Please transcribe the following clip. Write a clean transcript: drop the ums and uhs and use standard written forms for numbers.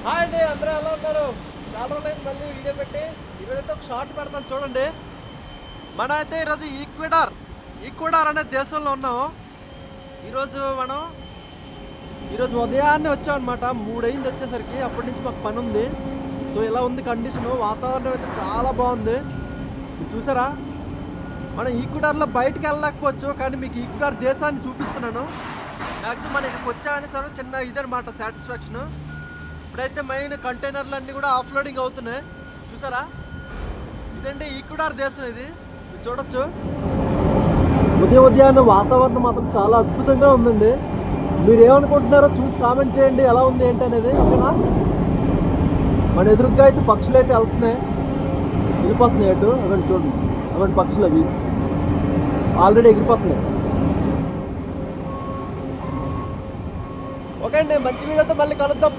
Hi అండి, అందరూ ఎలా ఉన్నారు? చాలా రోజులైంది మళ్ళీ వీడియో పెట్టి. ఈరోజైతే ఒక షార్ట్ పెడతాను చూడండి. మనం అయితే ఈరోజు ఈక్వెడార్ అనే దేశంలో ఉన్నాము. ఈరోజు ఉదయాన్నే వచ్చామన్నమాట. 3 అయింది వచ్చేసరికి. అప్పటి నుంచి మాకు పని ఉంది. సో ఇలా ఉంది కండిషన్. వాతావరణం అయితే చాలా బాగుంది. మీరు చూసారా? మనం ఈక్వెడార్లో బయటకు వెళ్ళలేకపోవచ్చు, కానీ మీకు ఈక్వెడార్ దేశాన్ని చూపిస్తున్నాను. మ్యాక్సిమం మనం ఇక్కడికి వచ్చామని సరే చిన్న ఇదనమాట సాటిస్ఫాక్షన్. ఇప్పుడైతే మెయిన్ కంటైనర్లు అన్నీ కూడా ఆఫ్లోడింగ్ అవుతున్నాయి. చూసారా? ఇదండి ఈక్వెడార్ దేశం. ఇది మీరు చూడొచ్చు. ఉదయాన్నే వాతావరణం మాత్రం చాలా అద్భుతంగా ఉందండి. మీరు ఏమనుకుంటున్నారో చూసి కామెంట్ చేయండి, ఎలా ఉంది ఏంటి అనేది. ఓకేనా? మన ఎదురుగ్గా అయితే పక్షులు అయితే వెళ్ళిపోతున్నాయి అటు. అవండి చూడండి, అవండి పక్షులు అవి ఆల్రెడీ ఎగిరిపోతున్నాయి. ఓకే అండి, మంచి వీడియోతో మళ్ళీ కలుద్దాం.